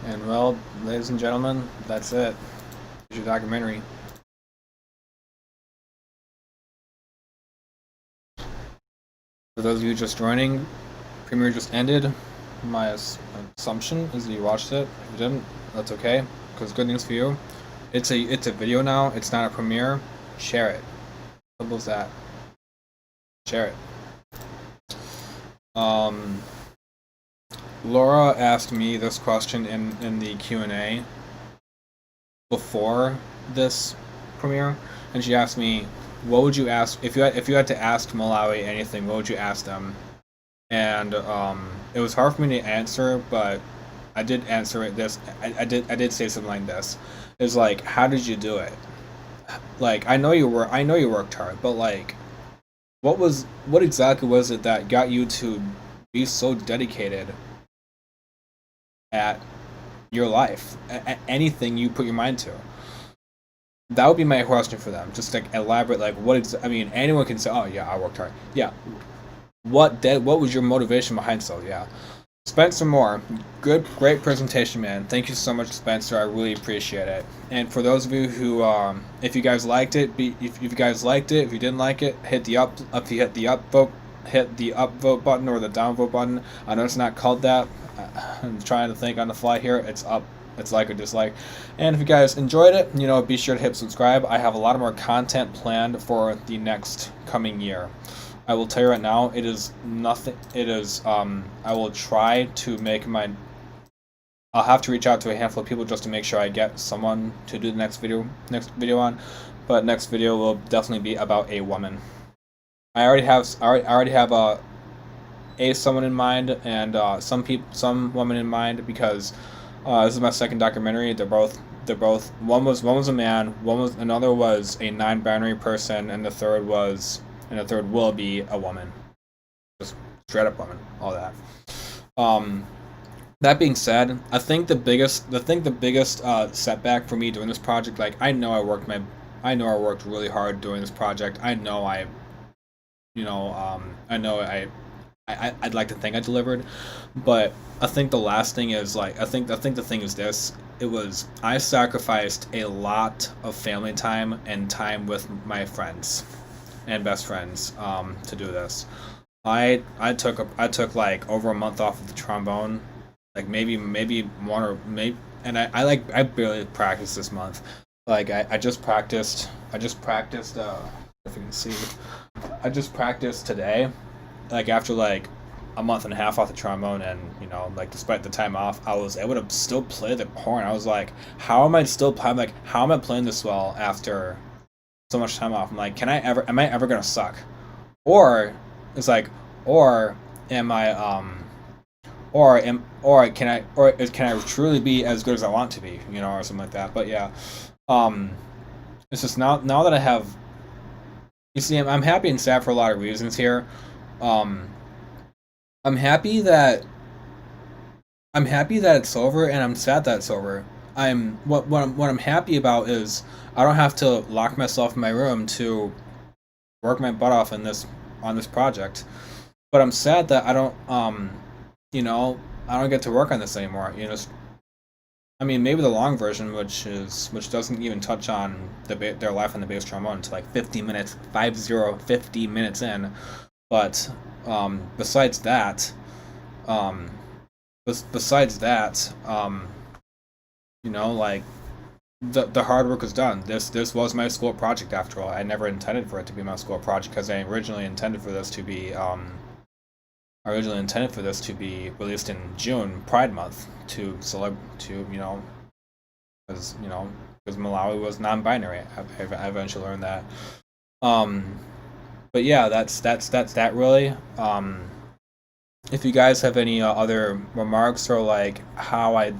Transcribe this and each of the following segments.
And well, ladies and gentlemen, that's it. It's your documentary. For those of you just joining, premiere just ended. My assumption is that you watched it. If you didn't, that's okay. Because good news for you, it's a video now. It's not a premiere. Share it. Simple as that. Share it. Um, Laura asked me this question in the Q&A before this premiere, and she asked me, "What would you ask if you had to ask Malawi anything? What would you ask them?" And it was hard for me to answer, but I did answer it. I did say something like this. It's like, how did you do it? Like, I know you worked hard, but like, what exactly was it that got you to be so dedicated at your life, anything you put your mind to? That would be my question for them. Just like elaborate, like I mean, anyone can say, "Oh yeah, I worked hard." Yeah, what was your motivation behind so? Yeah, Spencer Moore, great presentation, man. Thank you so much, Spencer. I really appreciate it. And for those of you who, if you guys liked it, if you guys liked it, if you didn't like it, hit the up. If you hit the upvote button or the downvote button. I know it's not called that. I'm trying to think on the fly here. It's up. It's like or dislike. And if you guys enjoyed it, be sure to hit subscribe. I have a lot more content planned for the next coming year. I will tell you right now, it is nothing. It is. I will try to make my. I'll have to reach out to a handful of people just to make sure I get someone to do the next video on. But next video will definitely be about a woman. I already have a someone in mind and some woman in mind because this is my second documentary. They're both one was a man, another was a non-binary person, and the third will be a woman, just straight up woman, all that. Um, that being said, I think the biggest setback for me doing this project, like I know I worked really hard doing this project. I know I'd like to think I delivered, but I think the last thing is like I think the thing is this. It was I sacrificed a lot of family time and time with my friends and best friends to do this. I took like over a month off of the trombone, like maybe one or maybe, and I barely practiced this month. Like I just practiced if you can see, I just practiced today, like after like a month and a half off the trombone, and like despite the time off, I was able to still play the horn. I was like, how am I playing this well after so much time off? I'm like, am I ever gonna suck? Or it's like, or am I can I truly be as good as I want to be, or something like that. But yeah, um, it's just now that I have, you see, I'm happy and sad for a lot of reasons here. Um, I'm happy that it's over, and I'm sad that it's over. What I'm happy about is I don't have to lock myself in my room to work my butt off on this project. But I'm sad that I don't get to work on this anymore. I mean, maybe the long version, which doesn't even touch on their life on the bass trombone until like 50 minutes, 50 minutes in. But besides that, um, besides that, like the hard work is done. This was my school project after all. I never intended for it to be my school project because I originally intended for this to be released in June, Pride Month, to because Malawi was non-binary. I eventually learned that. Um, but yeah, that's that really. If you guys have any other remarks or like how I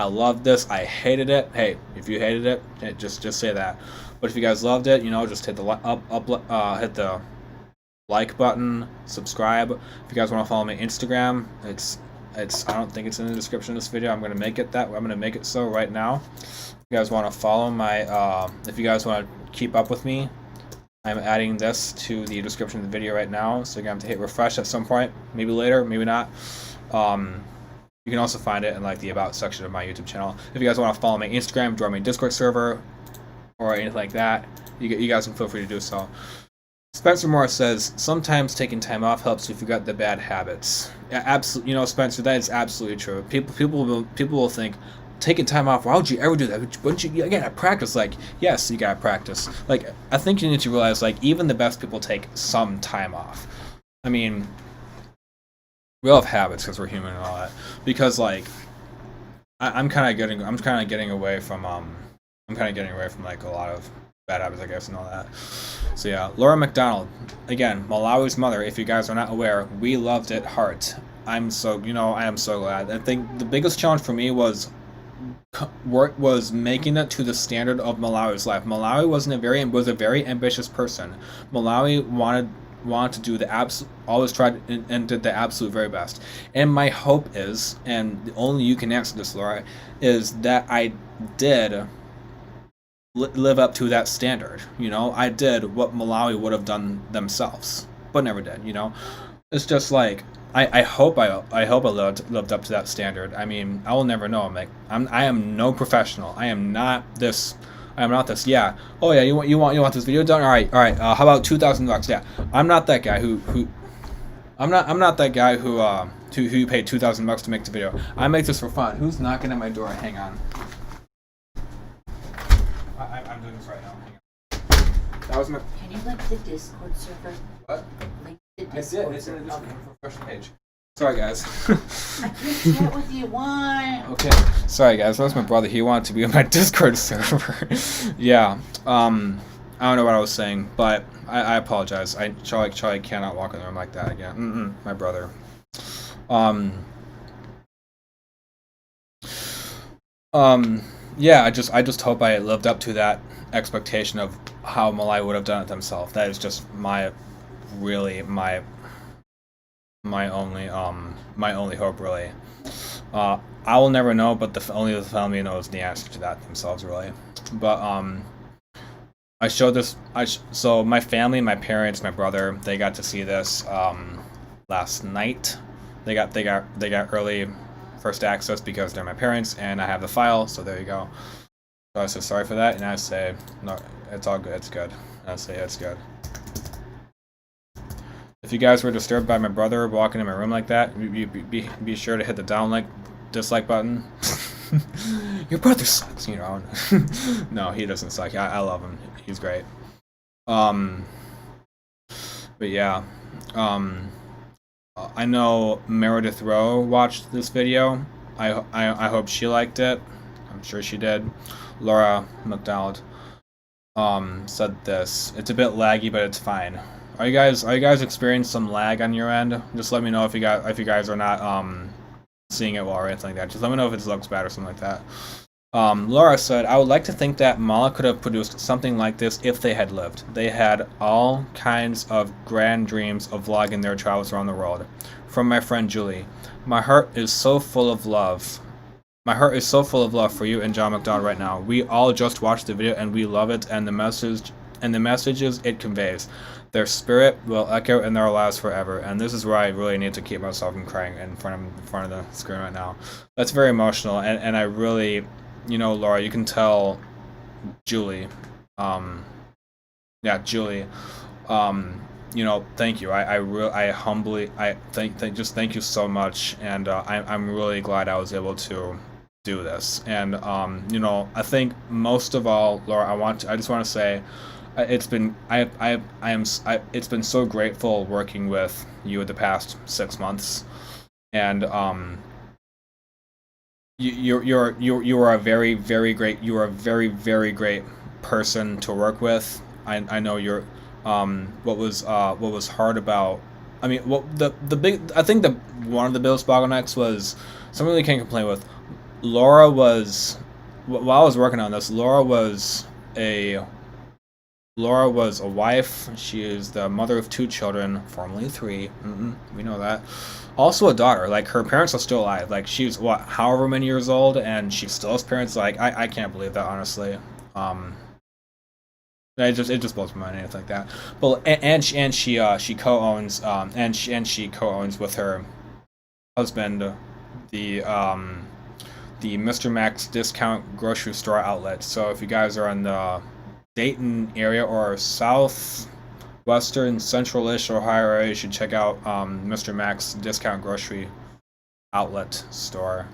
loved this, I hated it. Hey, if you hated it, just say that. But if you guys loved it, just hit the hit the like button, subscribe. If you guys want to follow my Instagram, it's I don't think it's in the description of this video. I'm gonna make it so right now. If you guys want to follow my if you guys want to keep up with me, I'm adding this to the description of the video right now. So you're gonna have to hit refresh at some point, maybe later, maybe not. If You can also find it in like the About section of my YouTube channel. If you guys want to follow my Instagram, join my Discord server, or anything like that, you guys can feel free to do so. Spencer Morris says, sometimes taking time off helps you forget the bad habits. Yeah, absolutely. You know, Spencer, that is absolutely true. People will think, taking time off, why would you ever do that? Wouldn't you gotta practice? Like, yes, you gotta practice. Like, I think you need to realize, like, even the best people take some time off. I mean, we all have habits because we're human and all that. Because, like, I'm kind of getting away from like a lot of bad habits, I guess, and all that. So yeah, Laura McDonald, again, Malawi's mother. If you guys are not aware, we loved it heart. I am so glad. I think the biggest challenge for me was making it to the standard of Malawi's life. Malawi was a very ambitious person. Malawi wanted to do always tried and did the absolute very best. And my hope is, and only you can answer this, Laura, is that I did live up to that standard. You know, I did what Malawi would have done themselves, but never did. You know, it's just like I hope I lived up to that standard. I mean, I will never know. I am no professional. I am not this. Yeah. Oh yeah. You want this video done? All right. How about $2,000? Yeah. I'm not that guy who. I'm not that guy who you paid $2,000 to make the video. I make this for fun. Who's knocking at my door? Hang on. I'm doing this right now. Hang on. That was my. Can you link the Discord server? What? Link the I Discord did. It's in the server. Discord professional page. Sorry, guys. I can't chat with you. Why? Okay. Sorry, guys. That was my brother. He wanted to be on my Discord server. Yeah. I don't know what I was saying, but I apologize. Charlie cannot walk in the room like that again. My brother. Yeah. I just hope I lived up to that expectation of how Malai would have done it themselves. That is just my only hope, really. I will never know, but only the family knows the answer to that themselves, really. But I showed this. So my family, my parents, my brother, they got to see this last night. They got early first access because they're my parents, and I have the file. So there you go. So I say sorry for that, and I say no, it's all good. It's good. I say it's good. If you guys were disturbed by my brother walking in my room like that, be sure to hit the dislike button. Your brother sucks, you know. No, he doesn't suck. I love him. He's great. But yeah. I know Meredith Rowe watched this video. I hope she liked it. I'm sure she did. Laura McDonald said this. It's a bit laggy, but it's fine. Are you guys experiencing some lag on your end? Just let me know if you guys are not seeing it well or anything like that. Just let me know if it looks bad or something like that. Laura said, I would like to think that Mala could have produced something like this if they had lived. They had all kinds of grand dreams of vlogging their travels around the world. From my friend Julie, my heart is so full of love. My heart is so full of love for you and John McDonald right now. We all just watched the video and we love it, and the messages it conveys. Their spirit will echo in their lives forever, and this is where I really need to keep myself from crying in front of the screen right now. That's very emotional, and I really, you know, Laura, you can tell Julie, Julie, you know, thank you. I humbly, thank you so much, and I'm really glad I was able to do this. And you know, I think most of all, Laura, I just want to say, it's been it's been so grateful working with you the past 6 months, and you are a very very great person to work with. I know you're what was hard about, I mean, I think one of the biggest bottlenecks was something we can't complain with. Laura was, while I was working on this, Laura was a wife. She is the mother of 2 children, formerly 3. We know that. Also a daughter. Like, her parents are still alive. Like, she's however many years old, and she still has parents. Like, I can't believe that, honestly. It just blows my mind, anything like that. But she co-owns with her husband, the Mr. Max discount grocery store outlet. So if you guys are in the Dayton area or southwestern central-ish Ohio area, you should check out Mr. Max discount grocery outlet store.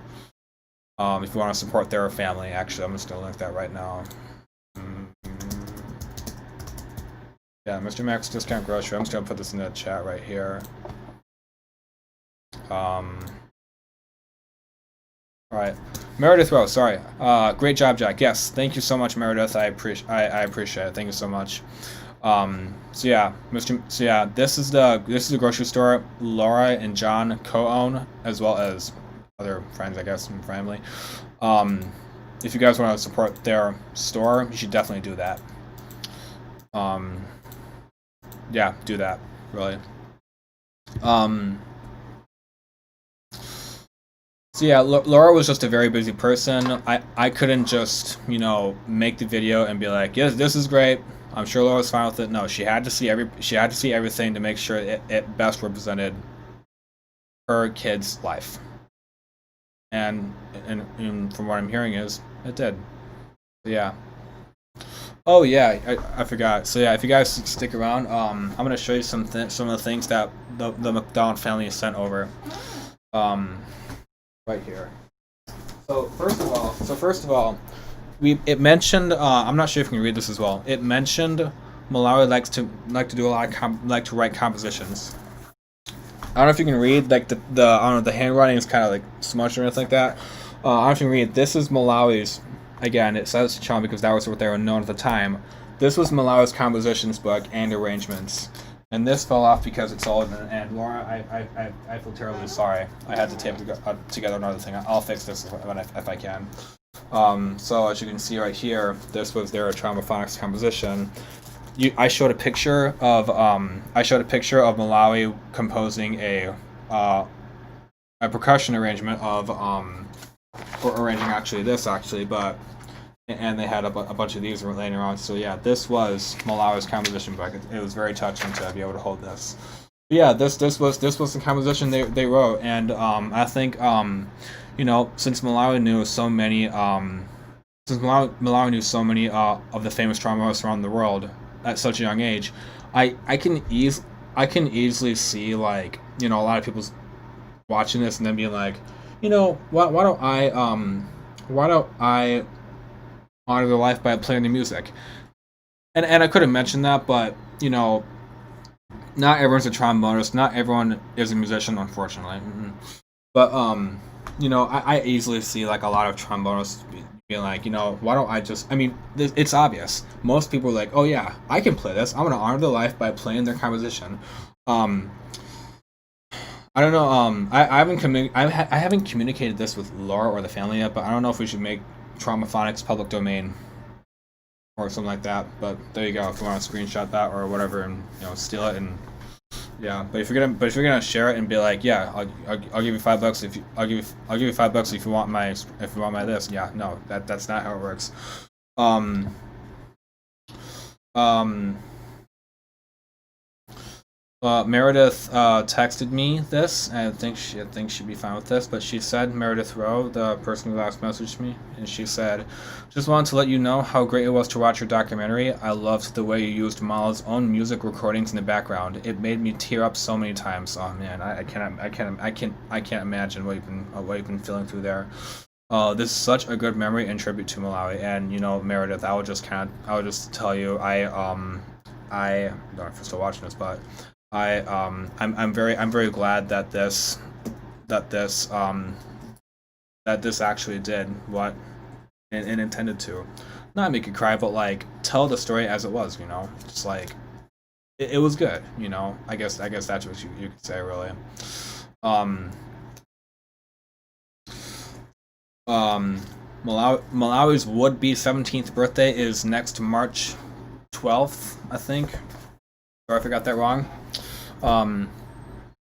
If you want to support their family, actually, I'm just gonna link that right now. Yeah, Mr. Max discount grocery. I'm just gonna put this in the chat right here. All right, Meredith Rose. Sorry. Great job, Jack. Yes, thank you so much, Meredith. I appreciate it. Thank you so much. So yeah, this is the grocery store Laura and John co-own, as well as other friends, I guess, and family. If you guys want to support their store, you should definitely do that. Yeah, do that, really. So yeah, Laura was just a very busy person. I couldn't just, make the video and be like, yes, this is great. I'm sure Laura was fine with it. No, she had to see everything to make sure it best represented her kid's life. And from what I'm hearing is it did. So yeah. Oh yeah, I forgot. So yeah, if you guys stick around, I'm gonna show you some of the things that the McDonald family has sent over. Right here. So first of all, it mentioned. I'm not sure if you can read this as well. It mentioned Malawi likes to do a lot of to write compositions. I don't know if you can read, like the I don't know, the handwriting is kind of like smudged or anything like that. I don't know if you can read. This is Malawi's. Again, it says Chum because that was what they were known at the time. This was Malawi's compositions book and arrangements. And this fell off because it's old. And Laura, I feel terribly sorry. I had to tape together another thing. I'll fix this if I can. So as you can see right here, this was their Traumaphonics composition. I showed a picture of Malawi composing a percussion arrangement of or arranging this but and they had a bunch of these laying around. So yeah, this was Malawi's composition book. It was very touching to be able to hold this. But yeah, this was the composition they wrote, and I think since Malawi knew so many of the famous trombones around the world at such a young age, I can easily see, like, a lot of people watching this and then being like, why don't I honor their life by playing the music? And I could have mentioned that, but not everyone's a trombonist, not everyone is a musician, unfortunately. But I easily see, like, a lot of trombonists being like, why don't I just, it's obvious. Most people are like, oh yeah, I can play this. I'm going to honor their life by playing their composition. I don't know. I haven't communicated this with Laura or the family yet, but I don't know if we should make Traumaphonics public domain or something like that. But there you go. If you want to screenshot that or whatever, and steal it, and yeah. But if you're gonna share it and be like, yeah, I'll give you $5 if I'll give you $5 if you want my this. Yeah, no, that's not how it works. Meredith texted me this, and I think she'd be fine with this, but she said, Meredith Rowe, the person who last messaged me, and she said, just wanted to let you know how great it was to watch your documentary. I loved the way you used Mala's own music recordings in the background. It made me tear up so many times. Oh man, I can't imagine what you've been feeling through there. This is such a good memory and tribute to Malawi. And Meredith, I would just tell you, I don't know if you're still watching this, but I'm very glad that this actually did what it intended to. Not make you cry, but like tell the story as it was. Just like it was good. I guess that's what you could say, really. Malawi's would-be 17th birthday is next March 12th, I think. Sorry if I got that wrong.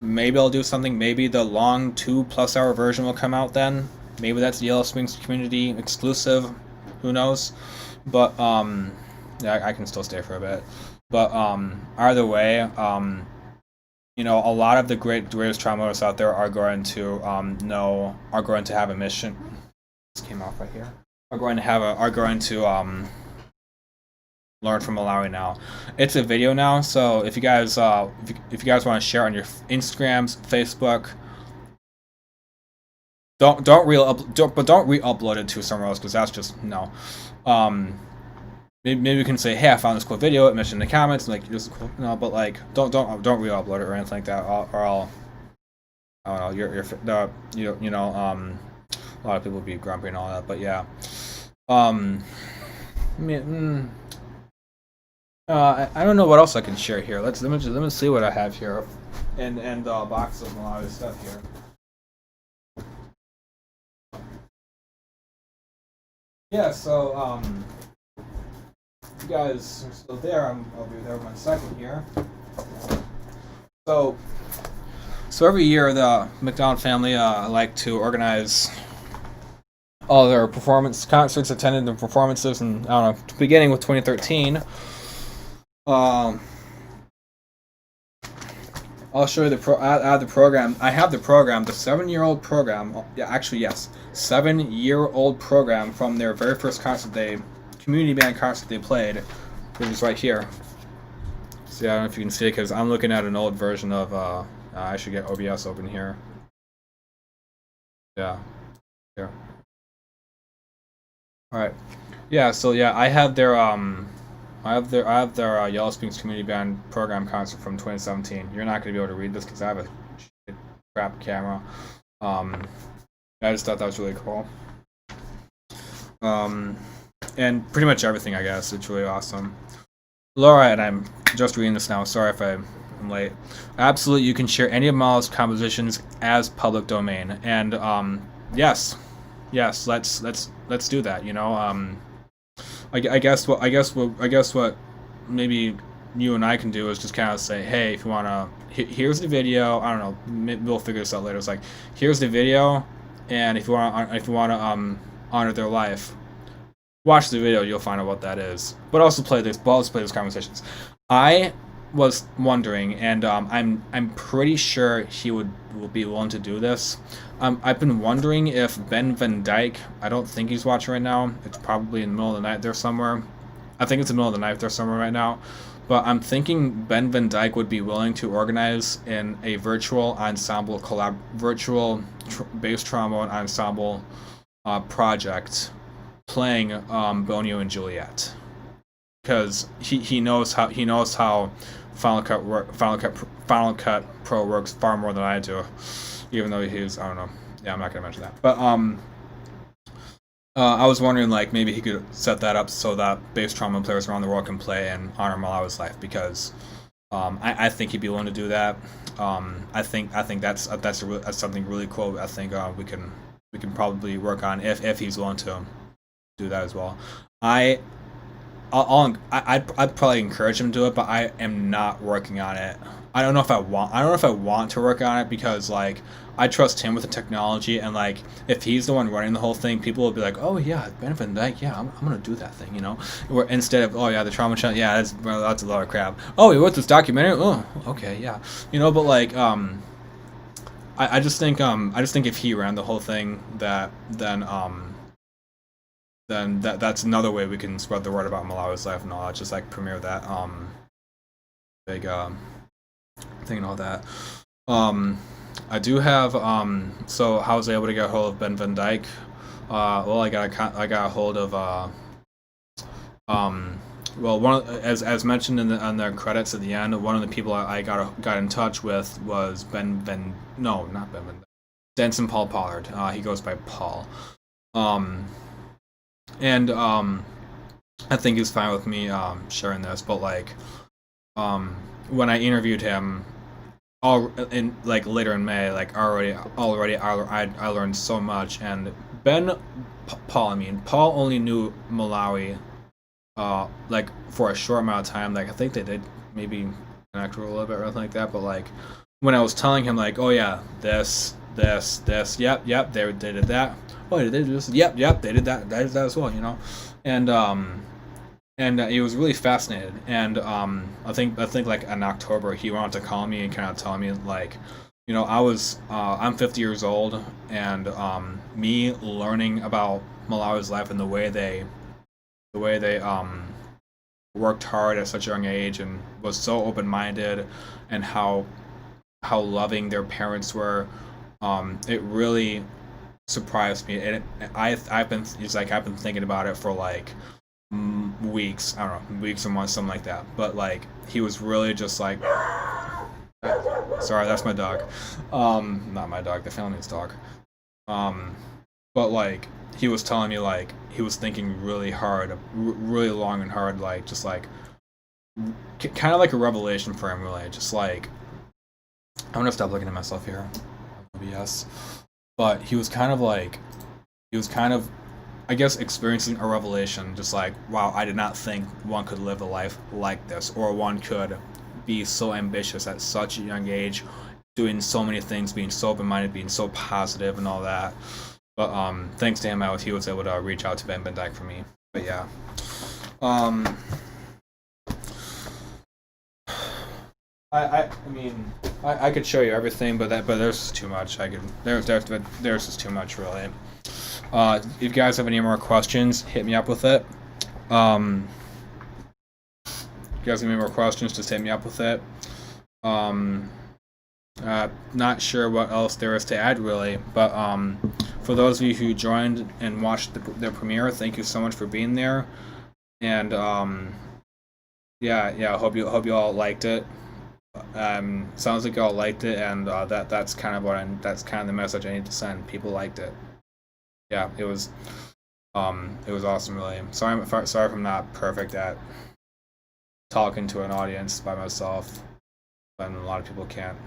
Maybe I'll do something. Maybe the long 2+ hour version will come out then. Maybe that's the Yellow Springs community exclusive. Who knows? But yeah, I can still stay for a bit. But either way, you know, a lot of the greatest trauma artists out there are going to are going to have a mission. This came off right here. Are going to learn from Malawi now. It's a video now, so if you guys if you guys want to share on your Instagrams, Facebook, don't re-upload it to somewhere else, because that's just no. Maybe we can say, hey, I found this cool video, it mentioned in the comments, like, this is cool, but like, don't re-upload it or anything like that, or I'll, I don't know, a lot of people would be grumpy and all that, but yeah, I don't know what else I can share here. Let me see what I have here, and the box of a lot of stuff here. Yeah, so if you guys are still there, I'll be there 1 second here. So every year the McDonald family like to organize all their performance concerts, attended the performances, and I don't know, beginning with 2013. I'll show you the program. I have the program, the 7-year-old program. Yeah, actually, yes, 7-year-old program from their very first community band concert they played, which is right here. See, I don't know if you can see it because I'm looking at an old version of. I should get OBS open here. Yeah, here. All right. Yeah. So yeah, I have their Yellow Springs Community Band program concert from 2017. You're not going to be able to read this because I have a shit crap camera. I just thought that was really cool. And pretty much everything, I guess. It's really awesome. Laura, and I'm just reading this now. Sorry if I'm late. Absolutely, you can share any of Mala's compositions as public domain. And yes, let's do that. You know, I guess what maybe you and I can do is just kind of say, hey, if you wanna, here's the video. I don't know. We'll figure this out later. It's like, here's the video, and if you wanna honor their life, watch the video. You'll find out what that is. But also play these conversations. I was wondering, and I'm pretty sure he will be willing to do this. I've been wondering if Ben Van Dyke, I don't think he's watching right now. It's probably in the middle of the night there somewhere. I think it's in the middle of the night there somewhere right now. But I'm thinking Ben Van Dyke would be willing to organize in a virtual ensemble bass trombone ensemble project playing Bonio and Juliet, because he knows how Final Cut Pro works far more than I do, even though he's, I don't know. Yeah, I'm not gonna mention that. But I was wondering, like, maybe he could set that up so that bass trombone players around the world can play and honor Malawi's life, because I think he'd be willing to do that. I think that's something really cool. I think we can probably work on if he's willing to do that as well. I'd probably encourage him to do it, but I am not working on it. I don't know if I want to work on it, because like I trust him with the technology, and like if he's the one running the whole thing, people will be like, oh yeah, Ben Van Dyke, yeah, I'm gonna do that thing, you know. Where instead of, oh yeah, the trauma channel, yeah, that's a lot of crap. Oh, he wrote this documentary. Oh, okay, yeah, you know. But like I just think if he ran the whole thing, then that's another way we can spread the word about Malawi's life and all that. Just like premiere that big thing and all that. I do have so how was I able to get a hold of Ben Van Dyke? Well, I got a hold of well, as mentioned on the credits at the end, one of the people I got in touch with was not Ben Van Dyke, Denson Paul Pollard. He goes by Paul. And I think he's fine with me sharing this, but like when I interviewed him later in May, like already I learned so much. And Paul only knew Malawi like for a short amount of time. Like I think they did maybe connect a little bit or anything like that, but like when I was telling him like, oh yeah, this, yep, they did that. Oh, did they do this? Yep, they did that. They did that as well, you know. And and he was really fascinated. And I think like in October he wanted to call me and kind of tell me like, you know, I'm 50 years old, and me learning about Malawi's life and the way they worked hard at such a young age and was so open minded, and how loving their parents were. It really surprised me, and I've been thinking about it for like weeks. I don't know, weeks or months, something like that. But like he was really just like, sorry, that's my dog. Not my dog, the family's dog. Um, but like he was telling me like he was thinking really hard, really long and hard, like just like kind of like a revelation for him, really. Just like I'm gonna stop looking at myself here. Yes, but he was kind of like he was kind of I guess experiencing a revelation, just like wow, I did not think one could live a life like this, or one could be so ambitious at such a young age, doing so many things, being so open-minded, being so positive, and all that. But thanks to him, he was able to reach out to Ben Dyke for me. But yeah, um, I mean, I could show you everything, but there's just too much. There's just too much really. If you guys have any more questions, hit me up with it. If you guys have any more questions, just hit me up with it. Not sure what else there is to add really, but for those of you who joined and watched the premiere, thank you so much for being there. And yeah, hope you all liked it. Sounds like you all liked it, and that's kind of that's kind of the message I need to send. People liked it. Yeah, it was awesome, really. Sorry if I'm not perfect at talking to an audience by myself, and a lot of people can't.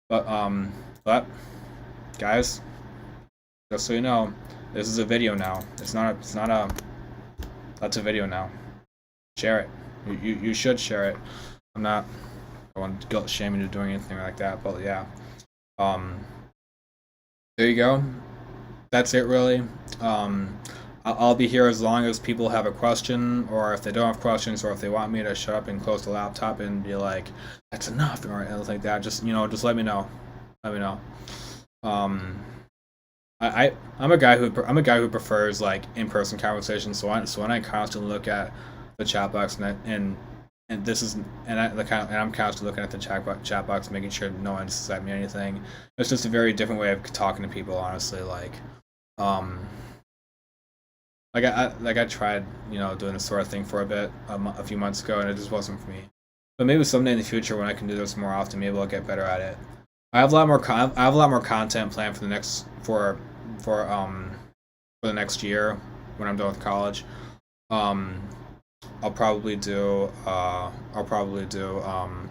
But guys, just so you know, this is a video now. It's not a. That's a video now. Share it. You should share it. I want to guilt shame you into doing anything like that, but yeah. There you go. That's it, really. I'll be here as long as people have a question, or if they don't have questions, or if they want me to shut up and close the laptop and be like, "That's enough," or anything like that. Just just let me know. Let me know. I'm a guy who prefers like in-person conversations. So when I constantly look at the chat box and this is and I'm constantly looking at the chat box, making sure no one sent me anything. It's just a very different way of talking to people, honestly. I tried doing this sort of thing for a bit a few months ago, and it just wasn't for me. But maybe someday in the future, when I can do this more often, maybe I'll get better at it. I have a lot more content planned for the next for the next year when I'm done with college. I'll probably do I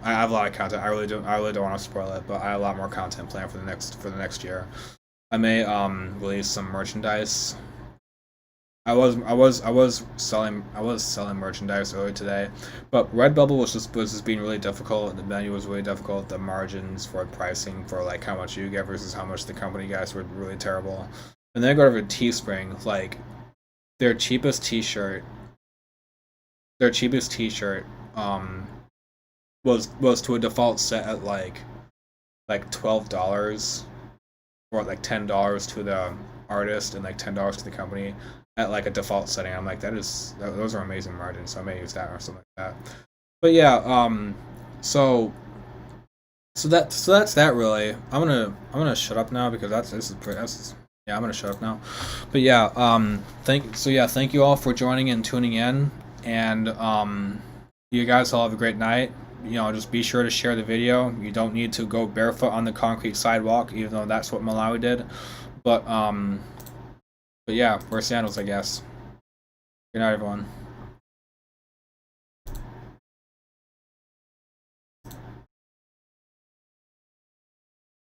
have a lot of content. I really don't want to spoil it, but I have a lot more content planned for the next year. I may release some merchandise. I was selling merchandise earlier today, but Redbubble was just being really difficult. The menu was really difficult. The margins for pricing for like how much you get versus how much the company guys were really terrible. And then I go over to Teespring, like their cheapest T-shirt was to a default set at like $12, or like $10 to the artist and like $10 to the company at like a default setting. I'm like, those are amazing margins, so I may use that or something like that. But yeah, so that's that really. I'm gonna shut up now because I'm gonna shut up now. But yeah, thank you all for joining and tuning in, and you guys all have a great night. Just be sure to share the video. You don't need to go barefoot on the concrete sidewalk, even though that's what Malawi did. But yeah, wear sandals, I guess. Good night, everyone.